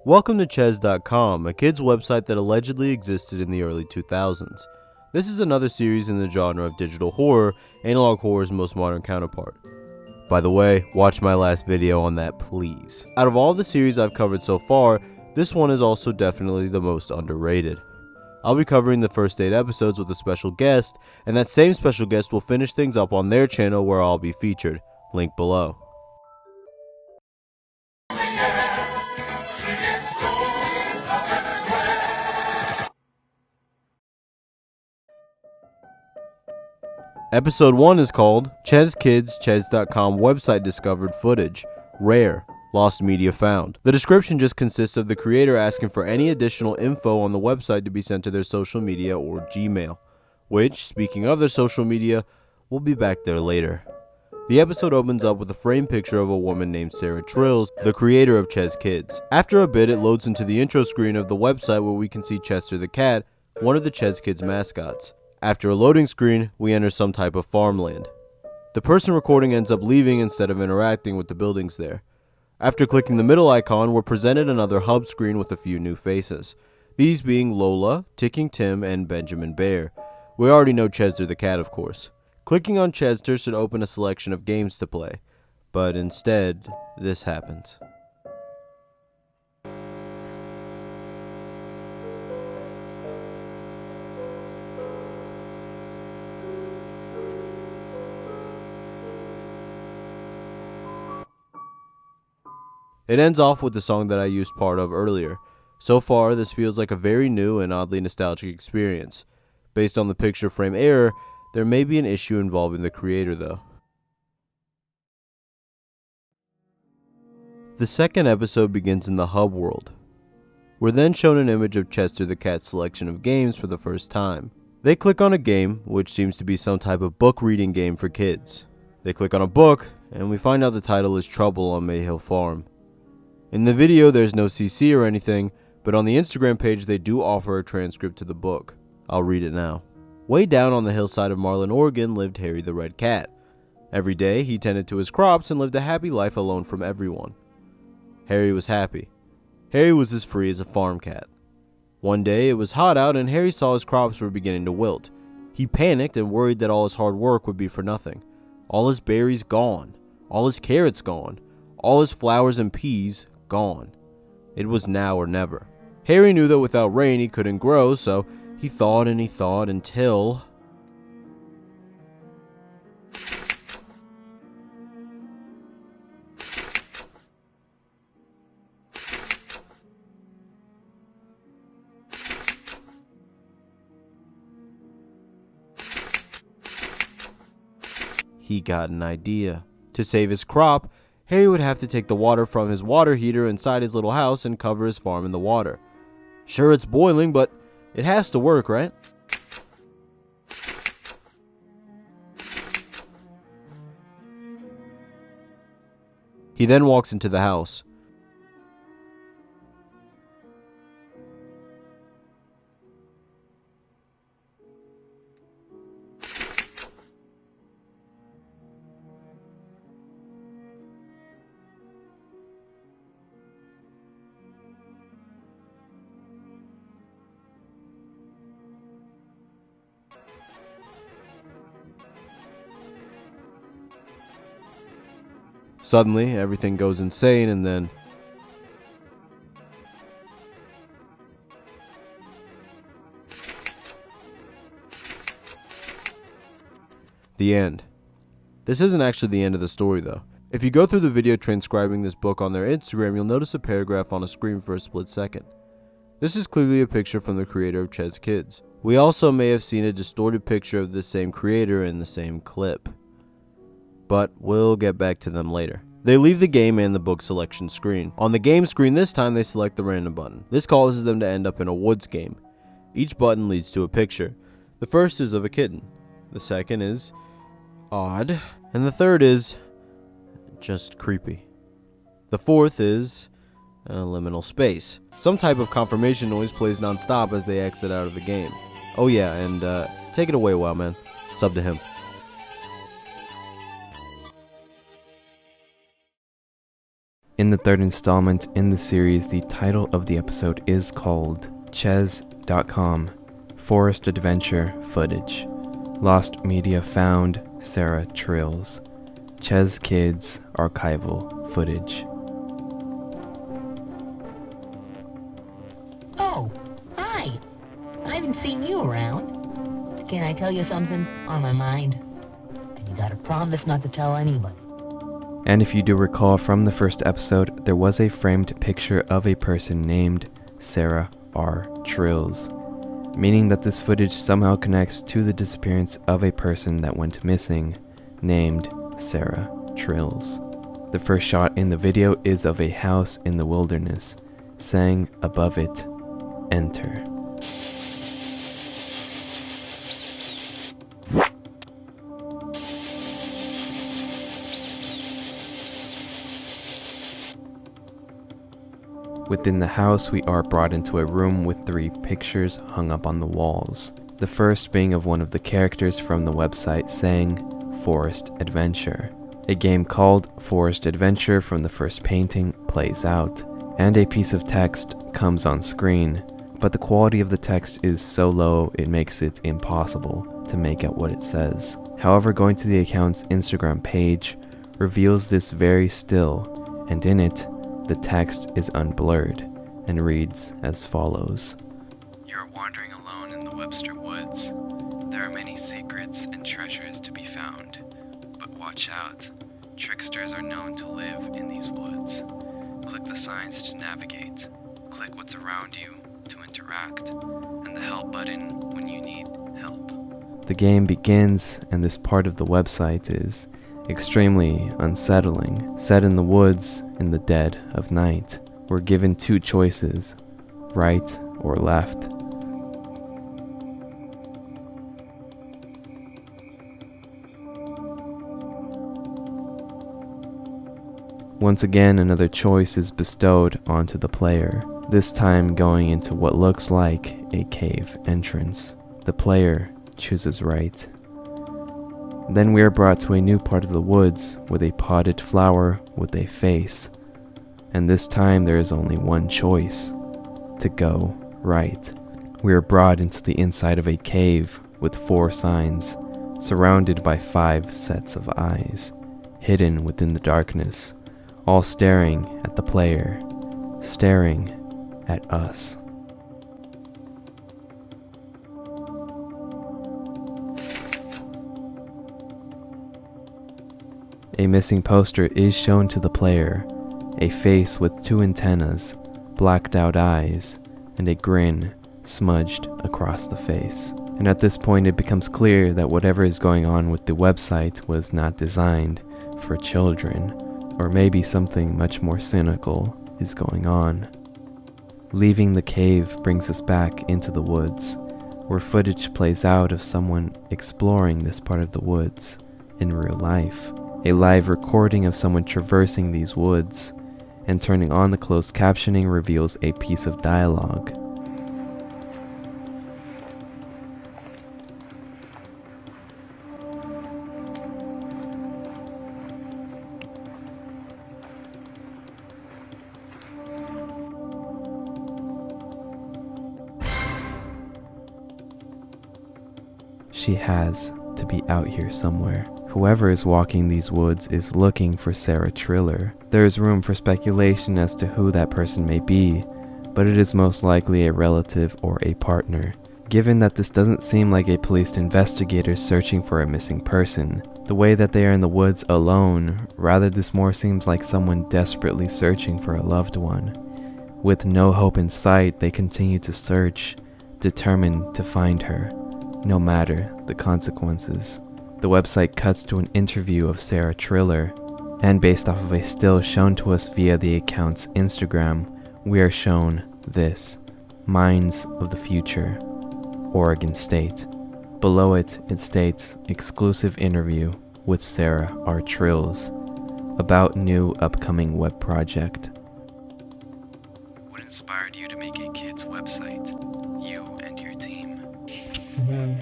Welcome to Chez.com, a kids website that allegedly existed in the early 2000s. This is another series in the genre of digital horror, analog horror's most modern counterpart. By the way, watch my last video on that please. Out of all the series I've covered so far, this one is also definitely the most underrated. I'll be covering the first 8 episodes with a special guest, and that same special guest will finish things up on their channel where I'll be featured. Link below. Episode 1 is called ChezzKids Chez.com website discovered footage. Rare. Lost media found. The description just consists of the creator asking for any additional info on the website to be sent to their social media or Gmail, which, speaking of their social media, we'll be back there later. The episode opens up with a framed picture of a woman named Sarah Trills, the creator of ChezzKids. After a bit, it loads into the intro screen of the website where we can see Chester the cat, one of the ChezzKids mascots. After a loading screen, we enter some type of farmland. The person recording ends up leaving instead of interacting with the buildings there. After clicking the middle icon, we're presented another hub screen with a few new faces. These being Lola, Ticking Tim, and Benjamin Bear. We already know Chester the cat, of course. Clicking on Chester should open a selection of games to play, but instead, this happens. It ends off with the song that I used part of earlier. So far, this feels like a very new and oddly nostalgic experience. Based on the picture frame error, there may be an issue involving the creator though. The second episode begins in the hub world. We're then shown an image of Chester the cat's selection of games for the first time. They click on a game, which seems to be some type of book reading game for kids. They click on a book, and we find out the title is Trouble on Mayhill Farm. In the video, there's no CC or anything, but on the Instagram page, they do offer a transcript to the book. I'll read it now. Way down on the hillside of Marlin, Oregon, lived Harry the red cat. Every day, he tended to his crops and lived a happy life alone from everyone. Harry was happy. Harry was as free as a farm cat. One day, it was hot out and Harry saw his crops were beginning to wilt. He panicked and worried that all his hard work would be for nothing. All his berries gone. All his carrots gone. All his flowers and peas gone. It was now or never. Harry knew that without rain he couldn't grow, so he thought until he got an idea. To save his crop, Harry would have to take the water from his water heater inside his little house and cover his farm in the water. Sure, it's boiling, but it has to work, right? He then walks into the house. Suddenly, everything goes insane and then the end. This isn't actually the end of the story though. If you go through the video transcribing this book on their Instagram, you'll notice a paragraph on a screen for a split second. This is clearly a picture from the creator of ChezzKids. We also may have seen a distorted picture of this same creator in the same clip. But we'll get back to them later. They leave the game and the book selection screen. On the game screen this time they select the random button. This causes them to end up in a woods game. Each button leads to a picture. The first is of a kitten. The second is odd. And the third is just creepy. The fourth is a liminal space. Some type of confirmation noise plays non-stop as they exit out of the game. Oh yeah, and take it away, wowman. Sub to him. In the third installment in the series, the title of the episode is called Chez.com Forest Adventure Footage. Lost Media found Sarah Trills. ChezzKids Archival Footage. Oh, hi. I haven't seen you around. Can I tell you something on my mind? And you gotta promise not to tell anybody. And if you do recall from the first episode, there was a framed picture of a person named Sarah R. Trills, meaning that this footage somehow connects to the disappearance of a person that went missing, named Sarah Trills. The first shot in the video is of a house in the wilderness, saying above it, "Enter." Within the house, we are brought into a room with 3 pictures hung up on the walls. The first being of one of the characters from the website saying, "Forest Adventure." A game called Forest Adventure from the first painting plays out, and a piece of text comes on screen, but the quality of the text is so low it makes it impossible to make out what it says. However, going to the account's Instagram page reveals this very still, and in it, the text is unblurred and reads as follows. "You're wandering alone in the Webster Woods. There are many secrets and treasures to be found. But watch out. Tricksters are known to live in these woods. Click the signs to navigate. Click what's around you to interact. And the help button when you need help." The game begins, and this part of the website is extremely unsettling. Set in the woods in the dead of night, we're given 2 choices, right or left. Once again, another choice is bestowed onto the player, this time going into what looks like a cave entrance. The player chooses right. Then we are brought to a new part of the woods with a potted flower with a face. And this time there is only one choice, to go right. We are brought into the inside of a cave with 4 signs, surrounded by 5 sets of eyes, hidden within the darkness, all staring at the player, staring at us. A missing poster is shown to the player, a face with 2 antennas, blacked out eyes, and a grin smudged across the face. And at this point it becomes clear that whatever is going on with the website was not designed for children, or maybe something much more cynical is going on. Leaving the cave brings us back into the woods, where footage plays out of someone exploring this part of the woods in real life. A live recording of someone traversing these woods, and turning on the closed captioning reveals a piece of dialogue. She has to be out here somewhere. Whoever is walking these woods is looking for Sarah Triller. There is room for speculation as to who that person may be, but it is most likely a relative or a partner. Given that this doesn't seem like a police investigator searching for a missing person, the way that they are in the woods alone, rather this more seems like someone desperately searching for a loved one. With no hope in sight, they continue to search, determined to find her, no matter the consequences. The website cuts to an interview of Sarah Triller, and based off of a still shown to us via the account's Instagram, we are shown this: Minds of the Future, Oregon State. Below it, it states, exclusive interview with Sarah R. Trills about new upcoming web project. What inspired you to make a kids website, you and your team? Well,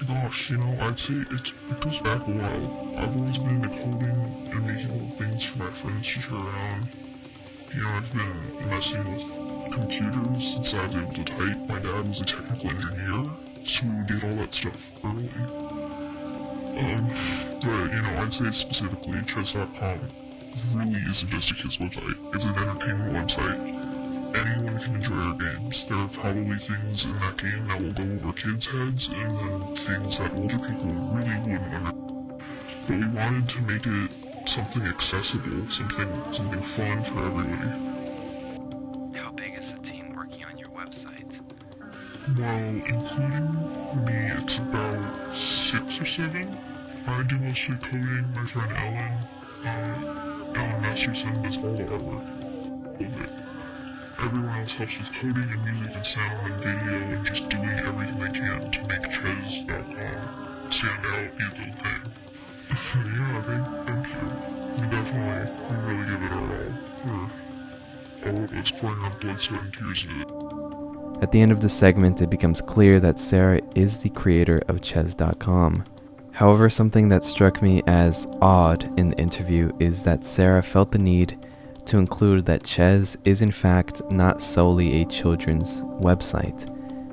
gosh, I'd say it goes back a while. I've always been into coding and making little things for my friends to share around. I've been messing with computers since I was able to type. My dad was a technical engineer, so we did all that stuff early. But, I'd say specifically, Chess.com really isn't just a kid's website. It's an entertainment website. Anyone can enjoy our games. There are probably things in that game that will go over kids' heads, and then things that older people really wouldn't understand. But we wanted to make it something accessible, something fun for everybody. How big is the team working on your website? Well, including me, it's about 6 or 7. I do mostly coding. My friend Ellen Masterson does all the artwork of it. Everyone else helps with coding and music and sound and video and just doing everything they can to make Chez.com stand out, be a good thing. Yeah, thank you. We really give it our all. All of us pouring our blood, sweat, and tears into it. At the end of the segment, it becomes clear that Sarah is the creator of Chez.com. However, something that struck me as odd in the interview is that Sarah felt the need to include that Chez is in fact not solely a children's website,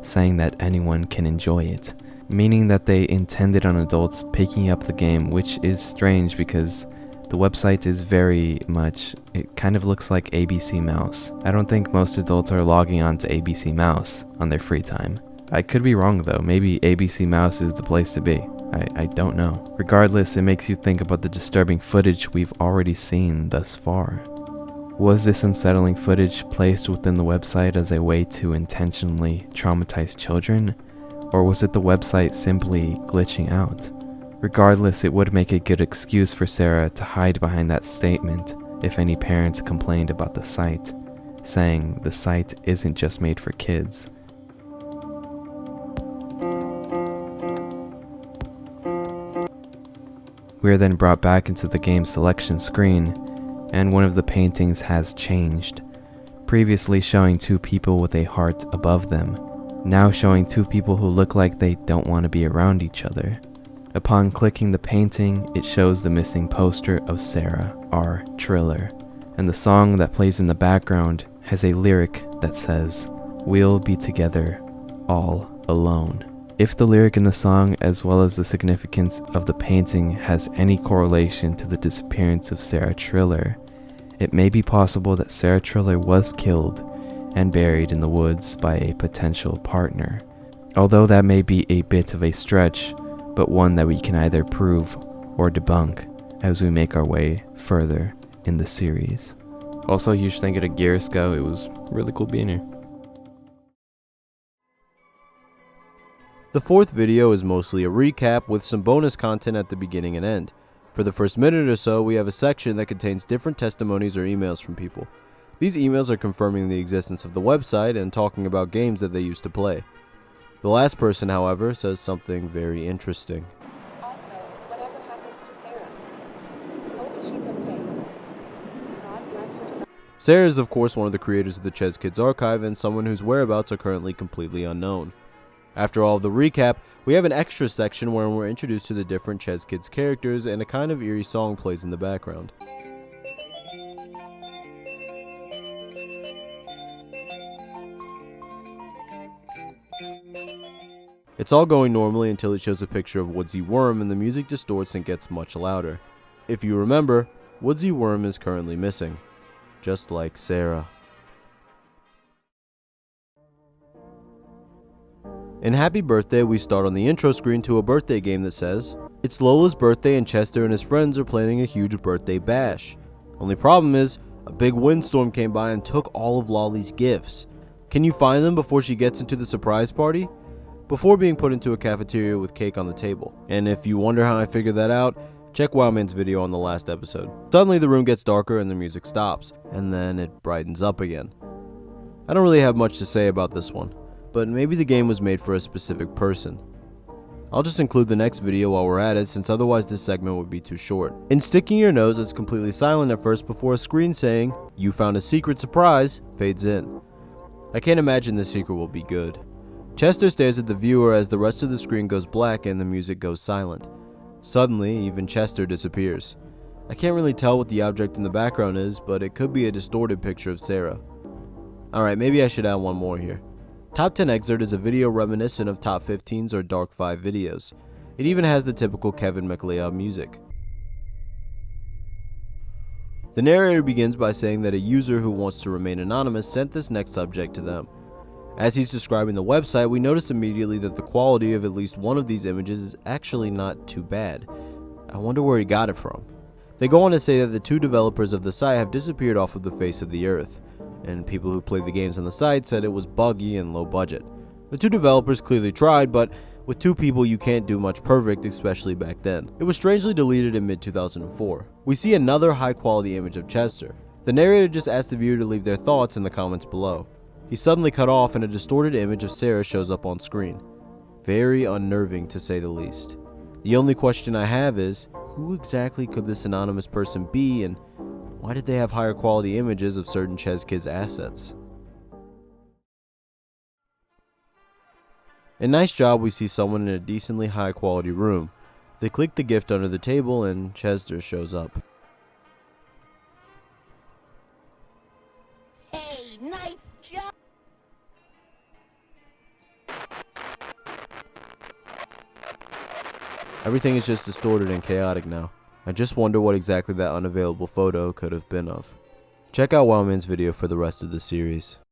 saying that anyone can enjoy it, meaning that they intended on adults picking up the game, which is strange because the website is very much, it kind of looks like ABC Mouse. I don't think most adults are logging on to ABC Mouse on their free time. I could be wrong though, maybe ABC Mouse is the place to be. I don't know. Regardless, it makes you think about the disturbing footage we've already seen thus far. Was this unsettling footage placed within the website as a way to intentionally traumatize children? Or was it the website simply glitching out? Regardless, it would make a good excuse for Sarah to hide behind that statement if any parents complained about the site, saying the site isn't just made for kids. We are then brought back into the game selection screen, and one of the paintings has changed. Previously showing 2 people with a heart above them, now showing 2 people who look like they don't want to be around each other. Upon clicking the painting, it shows the missing poster of Sarah, our Triller, and the song that plays in the background has a lyric that says, "We'll be together, all alone." If the lyric in the song, as well as the significance of the painting, has any correlation to the disappearance of Sarah Triller, it may be possible that Sarah Triller was killed and buried in the woods by a potential partner. Although that may be a bit of a stretch, but one that we can either prove or debunk as we make our way further in the series. Also, huge thank you to Gearsco. It was really cool being here. The 4th video is mostly a recap with some bonus content at the beginning and end. For the first minute or so, we have a section that contains different testimonies or emails from people. These emails are confirming the existence of the website and talking about games that they used to play. The last person, however, says something very interesting. Also, whatever happens to Sarah, hope she's okay. God bless her son. Sarah is of course one of the creators of the ChezzKids Archive and someone whose whereabouts are currently completely unknown. After all of the recap, we have an extra section where we're introduced to the different ChezzKids characters and a kind of eerie song plays in the background. It's all going normally until it shows a picture of Woodsy Worm and the music distorts and gets much louder. If you remember, Woodsy Worm is currently missing, just like Sarah. In Happy Birthday, we start on the intro screen to a birthday game that says, "It's Lola's birthday and Chester and his friends are planning a huge birthday bash. Only problem is, a big windstorm came by and took all of Lolly's gifts. Can you find them before she gets into the surprise party?" Before being put into a cafeteria with cake on the table. And if you wonder how I figured that out, check Wowman's video on the last episode. Suddenly the room gets darker and the music stops, and then it brightens up again. I don't really have much to say about this one, but maybe the game was made for a specific person. I'll just include the next video while we're at it, since otherwise this segment would be too short. In Sticking Your Nose, it's completely silent at first before a screen saying, "You found a secret surprise," fades in. I can't imagine the secret will be good. Chester stares at the viewer as the rest of the screen goes black and the music goes silent. Suddenly, even Chester disappears. I can't really tell what the object in the background is, but it could be a distorted picture of Sarah. Alright, maybe I should add one more here. Top 10 Excerpt is a video reminiscent of Top 15s or Dark 5 videos. It even has the typical Kevin MacLeod music. The narrator begins by saying that a user who wants to remain anonymous sent this next subject to them. As he's describing the website, we notice immediately that the quality of at least one of these images is actually not too bad. I wonder where he got it from. They go on to say that the two developers of the site have disappeared off of the face of the earth, and people who played the games on the site said it was buggy and low budget. The two developers clearly tried, but with two people you can't do much perfect, especially back then. It was strangely deleted in mid-2004. We see another high quality image of Chester. The narrator just asked the viewer to leave their thoughts in the comments below. He's suddenly cut off and a distorted image of Sarah shows up on screen. Very unnerving to say the least. The only question I have is, who exactly could this anonymous person be, and why did they have higher quality images of certain ChezzKids assets? In Nice Job, we see someone in a decently high quality room. They click the gift under the table and Chester shows up. Hey, nice job! Everything is just distorted and chaotic now. I just wonder what exactly that unavailable photo could have been of. Check out Wowman's video for the rest of the series.